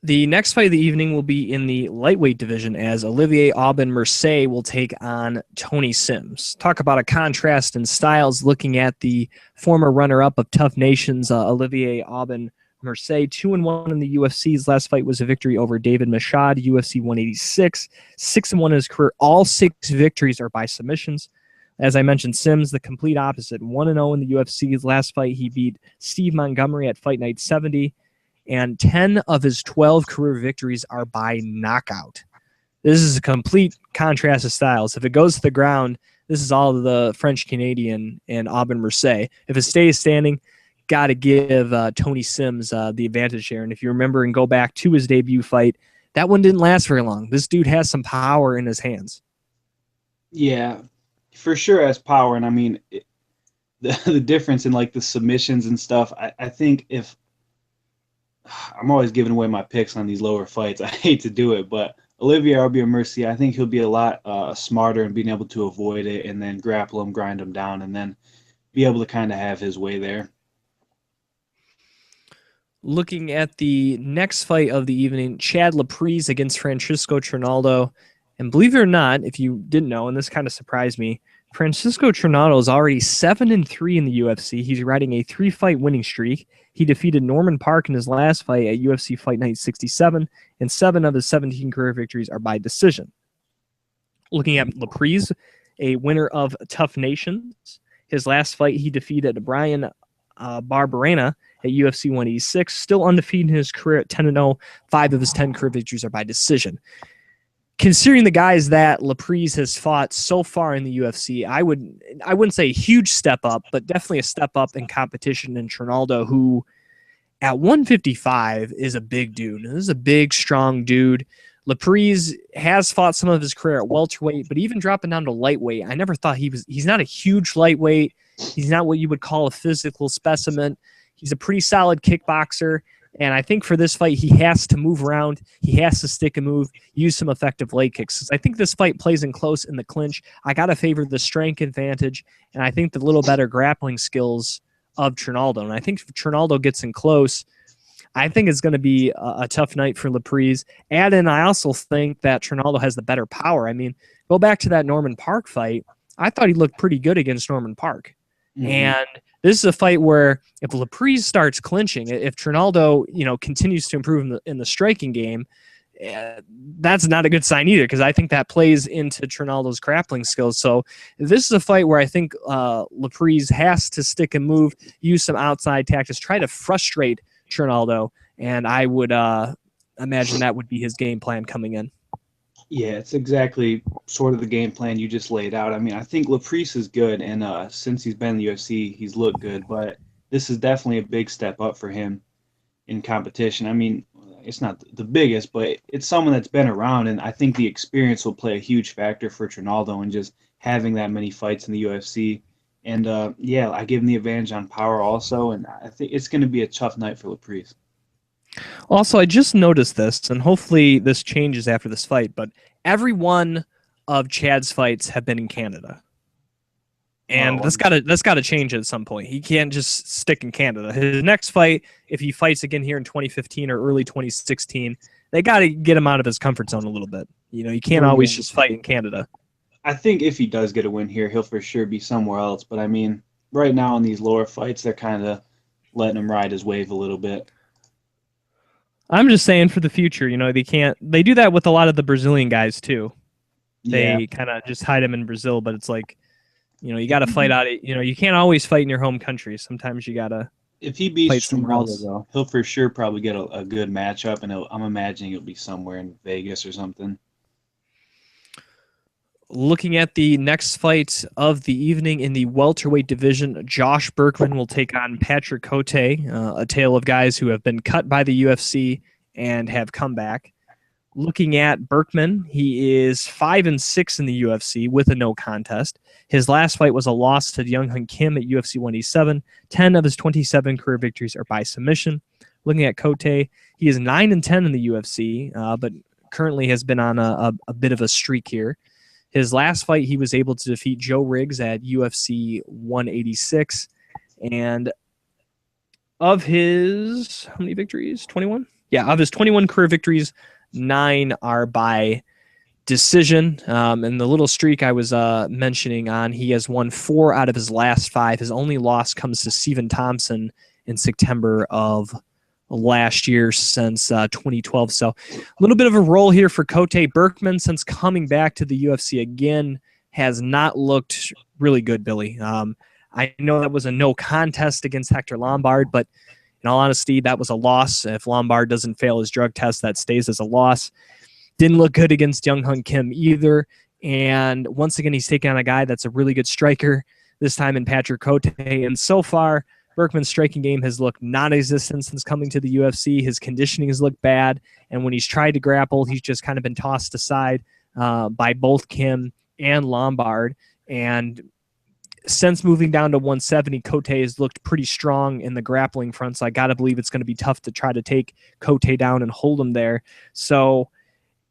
The next fight of the evening will be in the lightweight division as Olivier Aubin-Mercier will take on Tony Sims. Talk about a contrast in styles looking at the former runner-up of Tough Nations, Olivier Aubin-Mercier, 2-1 in the UFC. His last fight was a victory over David Machad, UFC 186, 6-1 in his career. All 6 victories are by submissions. As I mentioned, Sims, the complete opposite, 1-0 in the UFC. His last fight, he beat Steve Montgomery at Fight Night 70. And 10 of his 12 career victories are by knockout. This is a complete contrast of styles. If it goes to the ground, this is all the French-Canadian and Aubin-Mercier. If it stays standing, got to give Tony Sims the advantage here. And if you remember and go back to his debut fight, that one didn't last very long. This dude has some power in his hands. Yeah, for sure has power. And I mean, the difference in like the submissions and stuff, I think if I'm always giving away my picks on these lower fights. I hate to do it, but Olivier Aubin-Mercier, I think he'll be a lot smarter in being able to avoid it and then grapple him, grind him down, and then be able to kind of have his way there. Looking at the next fight of the evening, Chad Laprise against Francisco Trinaldo. And believe it or not, if you didn't know, and this kind of surprised me, Francisco Trinaldo is already 7-3 in the UFC. He's riding a 3-fight winning streak. He defeated Norman Park in his last fight at UFC Fight Night 67, and 7 of his 17 career victories are by decision. Looking at Laprise, a winner of Tough Nations. His last fight, he defeated Brian Barberena at UFC 186, still undefeated in his career at 10-0. 5 of his 10 career victories are by decision. Considering the guys that Laprise has fought so far in the UFC, I wouldn't say a huge step up, but definitely a step up in competition in Trinaldo, who at 155 is a big dude. This is a big, strong dude. Laprise has fought some of his career at welterweight, but even dropping down to lightweight, I never thought he's not a huge lightweight. He's not what you would call a physical specimen. He's a pretty solid kickboxer. And I think for this fight, he has to move around. He has to stick and move, use some effective leg kicks. I think this fight plays in close in the clinch. I got to favor the strength advantage, and I think the little better grappling skills of Trinaldo. And I think if Trinaldo gets in close, I think it's going to be a tough night for Laprise. Add in, I also think that Trinaldo has the better power. I mean, go back to that Norman Park fight. I thought he looked pretty good against Norman Park. Mm-hmm. And this is a fight where if Laprise starts clinching, if Trinaldo, continues to improve in the striking game, that's not a good sign either, because I think that plays into Trinaldo's grappling skills. So this is a fight where I think Laprise has to stick and move, use some outside tactics, try to frustrate Trinaldo, and I would imagine that would be his game plan coming in. Yeah, it's exactly sort of the game plan you just laid out. I mean, I think Laprise is good, and since he's been in the UFC, he's looked good, but this is definitely a big step up for him in competition. I mean, it's not the biggest, but it's someone that's been around, and I think the experience will play a huge factor for Trinaldo and just having that many fights in the UFC. And, I give him the advantage on power also, and I think it's going to be a tough night for Laprise. Also, I just noticed this, and hopefully this changes after this fight, but every one of Chad's fights have been in Canada. And that's gotta change at some point. He can't just stick in Canada. His next fight, if he fights again here in 2015 or early 2016, they gotta get him out of his comfort zone a little bit. You can't always just fight in Canada. I think if he does get a win here, he'll for sure be somewhere else. But I mean, right now in these lower fights, they're kind of letting him ride his wave a little bit. I'm just saying for the future, they do that with a lot of the Brazilian guys too. They kind of just hide them in Brazil, but it's like, you got to fight out. You can't always fight in your home country. Sometimes you got to If he beats fight somewhere Ronaldo, else. though, he'll for sure probably get a good matchup, and I'm imagining it'll be somewhere in Vegas or something. Looking at the next fight of the evening in the welterweight division, Josh Berkman will take on Patrick Cote, a tale of guys who have been cut by the UFC and have come back. Looking at Berkman, he is 5-6 in the UFC with a no contest. His last fight was a loss to Young Hun Kim at UFC 187. 10 of his 27 career victories are by submission. Looking at Cote, he is 9-10 in the UFC, but currently has been on a bit of a streak here. His last fight, he was able to defeat Joe Riggs at UFC 186. And of his, how many victories? 21? Yeah, of his 21 career victories, 9 are by decision. And the little streak I was mentioning on, he has won 4 out of his last 5. His only loss comes to Stephen Thompson in September of last year since 2012. So a little bit of a roll here for Cote. Berkman, since coming back to the UFC again, has not looked really good, Billy. I know that was a no contest against Hector Lombard, but in all honesty, that was a loss. If Lombard doesn't fail his drug test, that stays as a loss. Didn't look good against Young Hun Kim either. And once again, he's taking on a guy that's a really good striker, this time in Patrick Cote. And so far, Berkman's striking game has looked non-existent since coming to the UFC. His conditioning has looked bad, and when he's tried to grapple, he's just kind of been tossed aside by both Kim and Lombard. And since moving down to 170, Cote has looked pretty strong in the grappling front, so I got to believe it's going to be tough to try to take Cote down and hold him there. So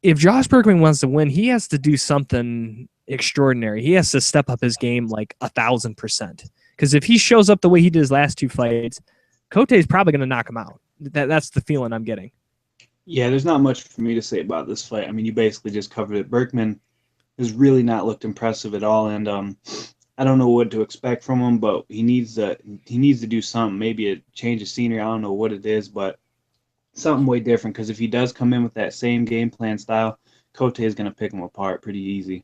if Josh Berkman wants to win, he has to do something extraordinary. He has to step up his game like 1,000%. Because if he shows up the way he did his last 2 fights, Cote is probably going to knock him out. That's the feeling I'm getting. Yeah, there's not much for me to say about this fight. I mean, you basically just covered it. Berkman has really not looked impressive at all, and I don't know what to expect from him, but he needs to do something, maybe a change of scenery. I don't know what it is, but something way different, because if he does come in with that same game plan style, Cote is going to pick him apart pretty easy.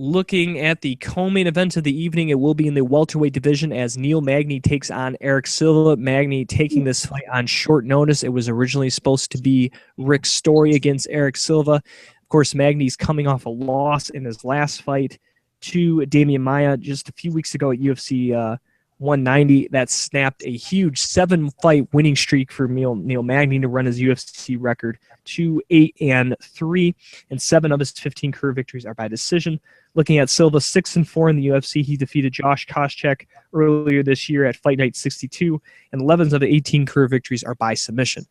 Looking at the co-main event of the evening, it will be in the welterweight division as Neil Magny takes on Eric Silva. Magny taking this fight on short notice. It was originally supposed to be Rick Story against Eric Silva. Of course, Magny's coming off a loss in his last fight to Damian Maia just a few weeks ago at UFC 190. That snapped a huge 7-fight winning streak for Neil Magny to run his UFC record to 8-3, and 7 of his 15 career victories are by decision. Looking at Silva, 6-4 in the UFC. He defeated Josh Koscheck earlier this year at Fight Night 62, and 11 of the 18 career victories are by submission.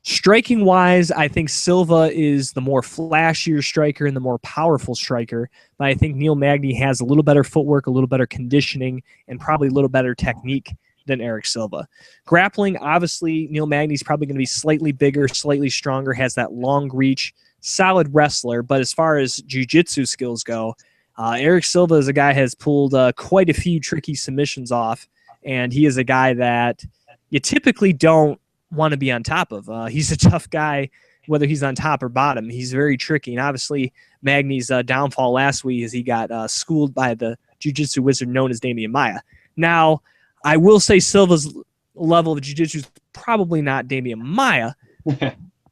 Striking-wise, I think Silva is the more flashier striker and the more powerful striker, but I think Neil Magny has a little better footwork, a little better conditioning, and probably a little better technique than Eric Silva. Grappling, obviously, Neil Magny's probably going to be slightly bigger, slightly stronger, has that long reach, solid wrestler, but as far as jiu-jitsu skills go, Eric Silva is a guy who has pulled quite a few tricky submissions off, and he is a guy that you typically don't want to be on top of. He's a tough guy, whether he's on top or bottom. He's very tricky, and obviously Magny's downfall last week is he got schooled by the jiu-jitsu wizard known as Damian Maia. Now, I will say Silva's level of jiu-jitsu is probably not Damian Maia,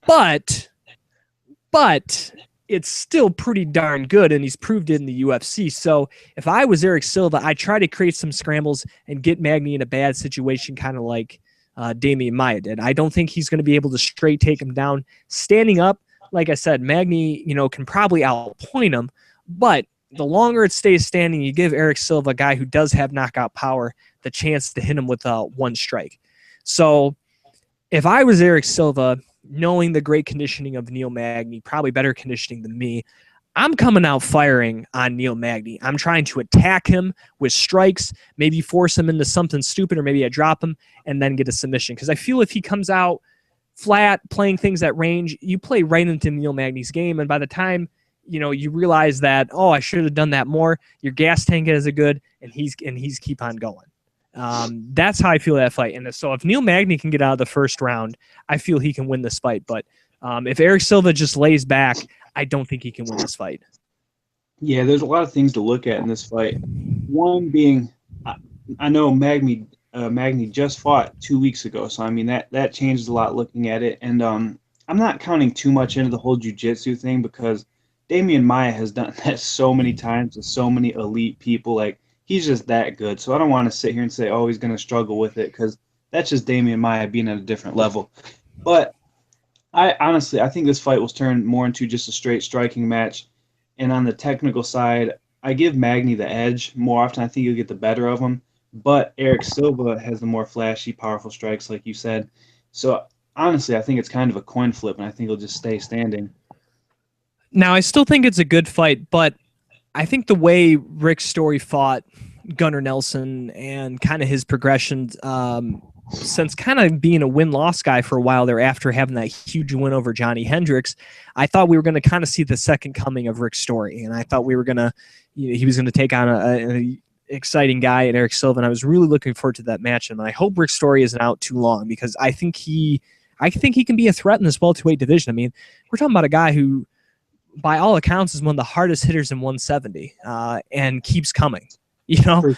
but it's still pretty darn good, and he's proved it in the UFC. So if I was Eric Silva, I'd try to create some scrambles and get Magny in a bad situation, kind of like Damian Maia did. I don't think he's going to be able to straight take him down. Standing up, like I said, Magny, can probably outpoint him, but the longer it stays standing, you give Eric Silva, a guy who does have knockout power, the chance to hit him with one strike. So if I was Eric Silva, knowing the great conditioning of Neil Magny, probably better conditioning than me, I'm coming out firing on Neil Magny. I'm trying to attack him with strikes, maybe force him into something stupid, or maybe I drop him and then get a submission. Because I feel if he comes out flat, playing things at range, you play right into Neil Magny's game, and by the time you realize that, I should have done that more, your gas tank isn't good, and he's keep on going. That's how I feel that fight. And so if Neil Magny can get out of the first round, I feel he can win this fight. But if Eric Silva just lays back, I don't think he can win this fight. Yeah, there's a lot of things to look at in this fight. One being, I know Magny just fought 2 weeks ago, so I mean that changes a lot looking at it. And I'm not counting too much into the whole jiu-jitsu thing because Damian Maia has done that so many times with so many elite people. Like he's just that good. So I don't want to sit here and say, oh, he's going to struggle with it because that's just Damian Maia being at a different level. But I think this fight was turned more into just a straight striking match. And on the technical side, I give Magny the edge more often. I think he'll get the better of him. But Eric Silva has the more flashy, powerful strikes, like you said. So honestly, I think it's kind of a coin flip, and I think he'll just stay standing. Now, I still think it's a good fight, but I think the way Rick Story fought Gunnar Nelson and kind of his progression since kind of being a win-loss guy for a while there after having that huge win over Johnny Hendricks, I thought we were going to kind of see the second coming of Rick Story, and I thought we were going to, he was going to take on a exciting guy in Eric Silva, and I was really looking forward to that match, and I hope Rick Story isn't out too long because I think he can be a threat in this welterweight division. I mean, we're talking about a guy who, by all accounts, is one of the hardest hitters in 170 and keeps coming. Sure.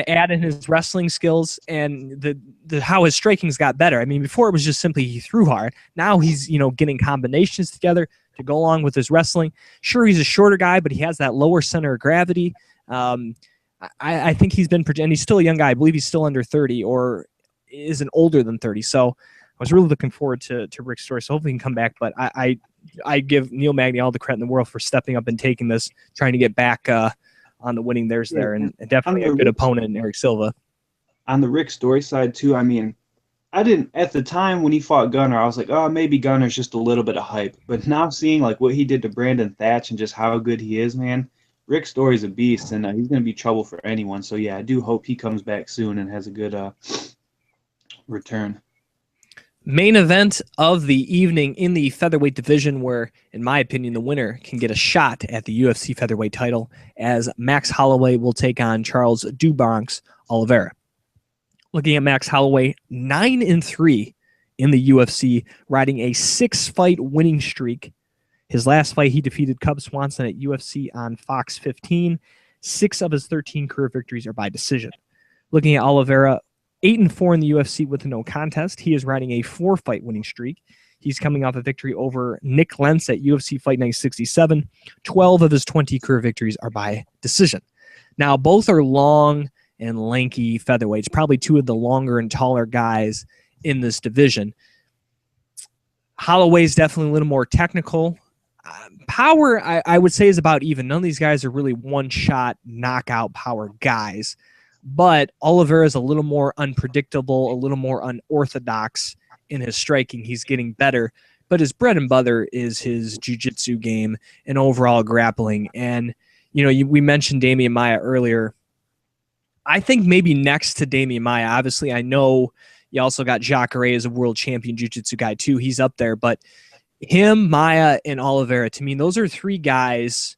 Add in his wrestling skills and the how his striking's got better. I mean, before it was just simply he threw hard. Now he's, getting combinations together to go along with his wrestling. Sure, he's a shorter guy, but he has that lower center of gravity. I think he's been, and he's still a young guy. I believe he's still under 30 or isn't older than 30. So I was really looking forward to Rick Story. So hopefully he can come back. But I give Neil Magny all the credit in the world for stepping up and taking this, trying to get back on the winning theirs there, and definitely a good opponent in Eric Silva. On the Rick Story side too, I mean, I didn't at the time when he fought Gunnar, I was like, oh, maybe Gunnar's just a little bit of hype. But now seeing like what he did to Brandon Thatch and just how good he is, man, Rick Story's a beast, and he's going to be trouble for anyone. So yeah, I do hope he comes back soon and has a good return. Main event of the evening in the featherweight division where, in my opinion, the winner can get a shot at the UFC featherweight title as Max Holloway will take on Charles "Do Bronx" Oliveira. Looking at Max Holloway, 9-3 in the UFC, riding a 6-fight winning streak. His last fight, he defeated Cub Swanson at UFC on Fox 15. 6 of his 13 career victories are by decision. Looking at Oliveira, 8-4 in the UFC with a no contest. He is riding a 4-fight winning streak. He's coming off a victory over Nick Lentz at UFC Fight Night 67. 12 of his 20 career victories are by decision. Now, both are long and lanky featherweights, probably two of the longer and taller guys in this division. Holloway's definitely a little more technical. Power, I would say, is about even. None of these guys are really one-shot knockout power guys. But Oliveira is a little more unpredictable, a little more unorthodox in his striking. He's getting better, but his bread and butter is his jiu-jitsu game and overall grappling. And, we mentioned Damian Maia earlier. I think maybe next to Damian Maia, obviously, I know you also got Jacare as a world champion jiu-jitsu guy too. He's up there, but him, Maia, and Oliveira, to me, those are 3 guys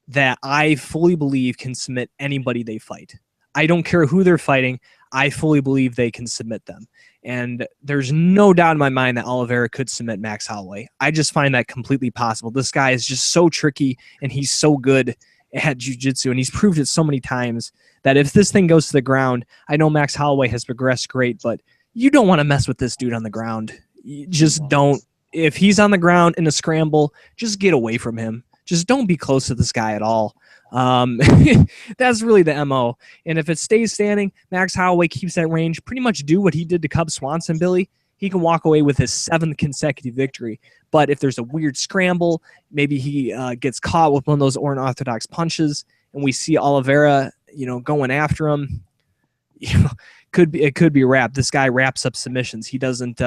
that I fully believe can submit anybody they fight. I don't care who they're fighting. I fully believe they can submit them. And there's no doubt in my mind that Oliveira could submit Max Holloway. I just find that completely possible. This guy is just so tricky, and he's so good at jiu-jitsu, and he's proved it so many times that if this thing goes to the ground, I know Max Holloway has progressed great, but you don't want to mess with this dude on the ground. You just don't. If he's on the ground in a scramble, just get away from him. Just don't be close to this guy at all. That's really the MO. And if it stays standing, Max Holloway keeps that range, pretty much do what he did to Cub Swanson, Billy. He can walk away with his 7th consecutive victory. But if there's a weird scramble, maybe he gets caught with one of those unorthodox punches, and we see Oliveira, going after him, it could be a wrap. This guy wraps up submissions. He doesn't,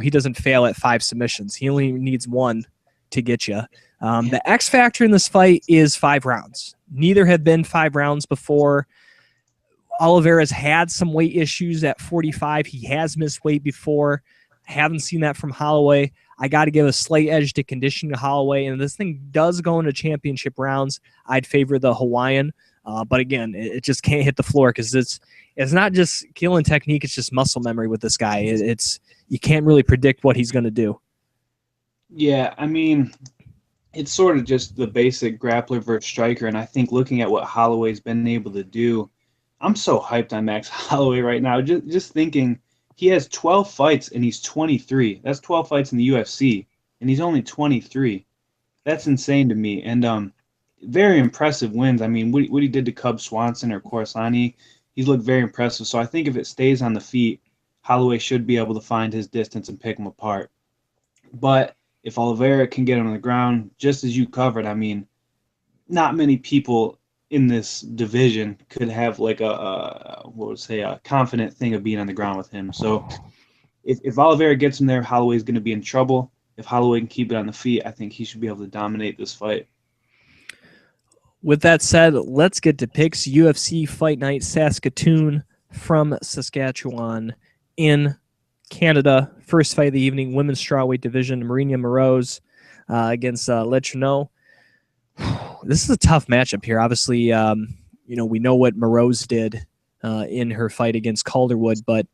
he doesn't fail at 5 submissions. He only needs 1 to get you. The X factor in this fight is 5 rounds. Neither have been 5 rounds before. Oliveira's had some weight issues at 45. He has missed weight before. I haven't seen that from Holloway. I got to give a slight edge to conditioning to Holloway. And this thing does go into championship rounds. I'd favor the Hawaiian. But again, it just can't hit the floor because it's not just killing technique. It's just muscle memory with this guy. You can't really predict what he's going to do. Yeah, I mean, it's sort of just the basic grappler versus striker. And I think looking at what Holloway's been able to do, I'm so hyped on Max Holloway right now. Just thinking he has 12 fights and he's 23. That's 12 fights in the UFC and he's only 23. That's insane to me. And very impressive wins. I mean, what he did to Cub Swanson or Corsani, he's looked very impressive. So I think if it stays on the feet, Holloway should be able to find his distance and pick him apart. But if Oliveira can get him on the ground, just as you covered, I mean, not many people in this division could have like a confident thing of being on the ground with him. So if Oliveira gets him there, Holloway's going to be in trouble. If Holloway can keep it on the feet, I think he should be able to dominate this fight. With that said, let's get to picks. UFC Fight Night Saskatoon from Saskatchewan in Canada. First fight of the evening, women's strawweight division, Marina Moroz against Letrino. This is a tough matchup here. Obviously, we know what Moroz did in her fight against Calderwood, but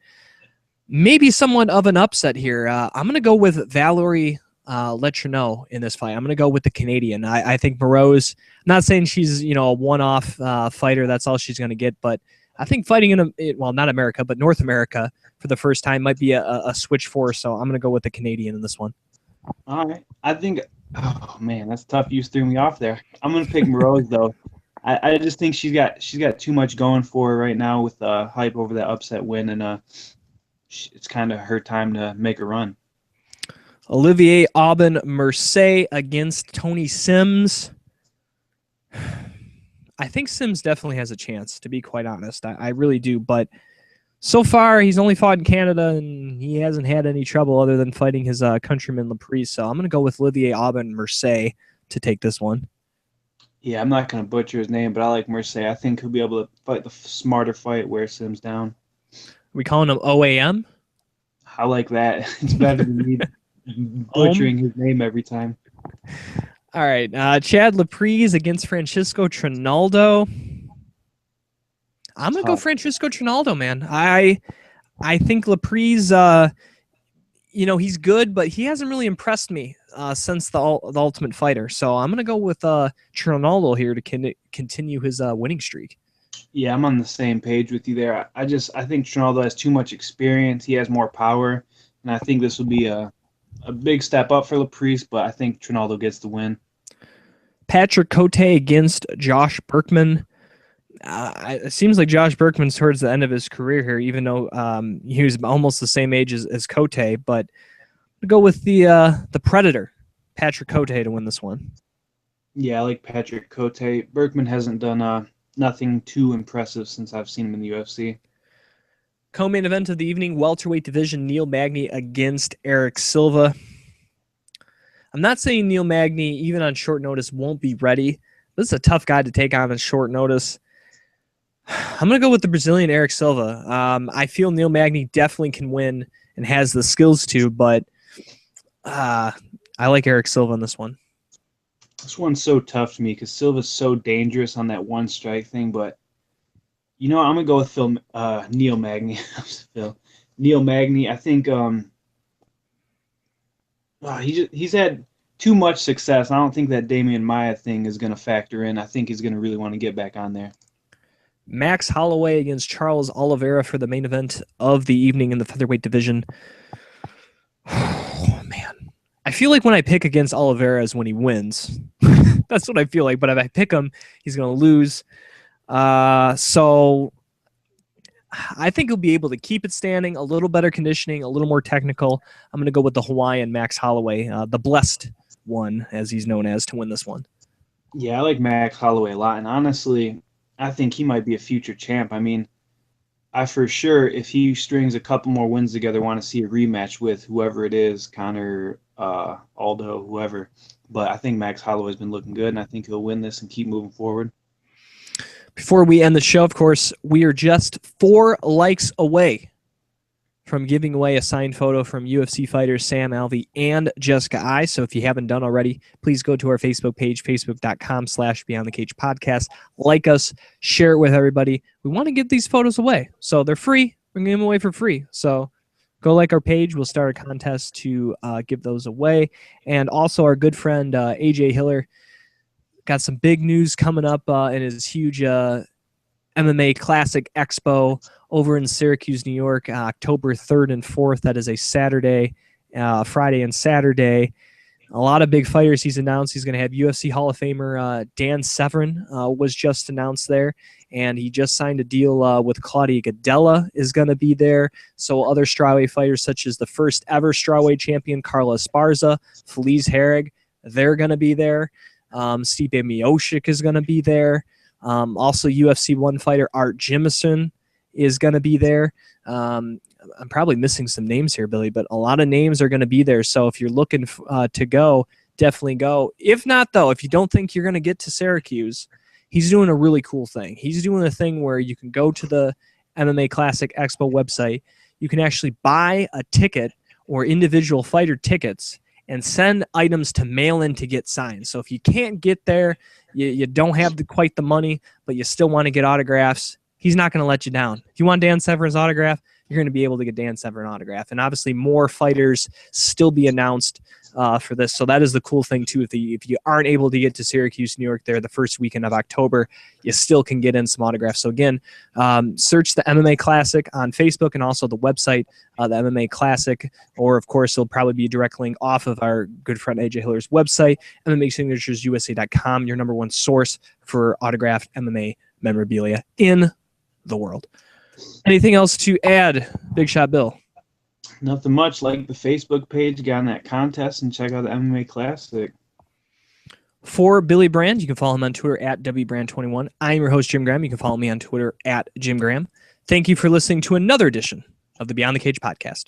maybe somewhat of an upset here. I'm going to go with Valerie Letrino in this fight. I'm going to go with the Canadian. I think Moroz, I'm not saying she's a one-off fighter. That's all she's going to get, but I think fighting not America, but North America for the first time might be a switch for her. So I'm going to go with the Canadian in this one. All right. I think, oh man, that's tough. You threw me off there. I'm going to pick Moroz though. I just think she's got too much going for her right now with hype over that upset win, and it's kind of her time to make a run. Olivier Aubin-Mercier against Tony Sims. I think Sims definitely has a chance, to be quite honest. I really do, but so far he's only fought in Canada, and he hasn't had any trouble other than fighting his countryman Laprise. So I'm going to go with Olivier Aubin-Mercier to take this one. Yeah, I'm not going to butcher his name, but I like Mercier. I think he'll be able to fight the smarter fight, wear Sims down. We calling him OAM? I like that. It's better than me butchering his name every time. All right. Chad Laprise against Francisco Trinaldo. I'm going to go Francisco Trinaldo, man. I think Laprise, he's good, but he hasn't really impressed me since the Ultimate Fighter. So I'm going to go with Trinaldo here to continue his winning streak. Yeah, I'm on the same page with you there. I think Trinaldo has too much experience. He has more power, and I think this will be a big step up for Laprise, but I think Trinaldo gets the win. Patrick Cote against Josh Berkman. It seems like Josh Berkman's towards the end of his career here, even though he was almost the same age as Cote. But I'll go with the Predator, Patrick Cote, to win this one. Yeah, I like Patrick Cote. Berkman hasn't done nothing too impressive since I've seen him in the UFC. Co-main event of the evening, welterweight division, Neil Magny against Eric Silva. I'm not saying Neil Magny, even on short notice, won't be ready. This is a tough guy to take on short notice. I'm going to go with the Brazilian Eric Silva. I feel Neil Magny definitely can win and has the skills to, but I like Eric Silva in this one. This one's so tough to me because Silva's so dangerous on that one strike thing, but I'm going to go with Neil Magny. Neil Magny, I think he's had too much success. I don't think that Damian Maia thing is going to factor in. I think he's going to really want to get back on there. Max Holloway against Charles Oliveira for the main event of the evening in the featherweight division. Oh, man. I feel like when I pick against Oliveira is when he wins. That's what I feel like. But if I pick him, he's going to lose. So I think he'll be able to keep it standing, a little better conditioning, a little more technical. I'm going to go with the Hawaiian Max Holloway, the blessed one, as he's known as, to win this one. Yeah, I like Max Holloway a lot. And honestly, I think he might be a future champ. I mean, I for sure, if he strings a couple more wins together, want to see a rematch with whoever it is, Connor, Aldo, whoever. But I think Max Holloway's been looking good, and I think he'll win this and keep moving forward. Before we end the show, of course, we are just 4 likes away from giving away a signed photo from UFC fighters Sam Alvey and Jessica I. So if you haven't done already, please go to our Facebook page, facebook.com/Beyond the Cage Podcast. Like us, share it with everybody. We want to give these photos away. So they're free. We're giving them away for free. So go like our page. We'll start a contest to give those away. And also our good friend AJ Hiller got some big news coming up in his huge MMA Classic Expo over in Syracuse, New York, October 3rd and 4th. That is a Saturday, Friday and Saturday. A lot of big fighters he's announced. He's going to have UFC Hall of Famer Dan Severn was just announced there, and he just signed a deal with Claudia Gadelha is going to be there. So other strawweight fighters such as the first ever strawweight champion Carla Esparza, Feliz Herrig, they're going to be there. Stipe Miocic is going to be there. Also UFC 1 fighter Art Jimison is going to be there. I'm probably missing some names here, Billy, but a lot of names are going to be there. So if you're looking to go, definitely go. If not, though, if you don't think you're going to get to Syracuse, he's doing a really cool thing. He's doing a thing where you can go to the MMA Classic Expo website. You can actually buy a ticket or individual fighter tickets and send items to mail in to get signed. So if you can't get there, you don't have quite the money, but you still want to get autographs, he's not going to let you down. If you want Dan Severn's autograph, you're going to be able to get Dan Severn autograph. And obviously more fighters still be announced for this. So that is the cool thing too. If you aren't able to get to Syracuse, New York there the first weekend of October, you still can get in some autographs. So again, search the MMA Classic on Facebook and also the website, the MMA Classic, or of course, it'll probably be a direct link off of our good friend AJ Hiller's website, MMASignaturesusa.com, your number one source for autographed MMA memorabilia in the world. Anything else to add, Big Shot Bill? Nothing much. Like the Facebook page, get on that contest, and check out the MMA Classic. For Billy Brand, you can follow him on Twitter at WBrand21. I'm your host, Jim Graham. You can follow me on Twitter at Jim Graham. Thank you for listening to another edition of the Beyond the Cage podcast.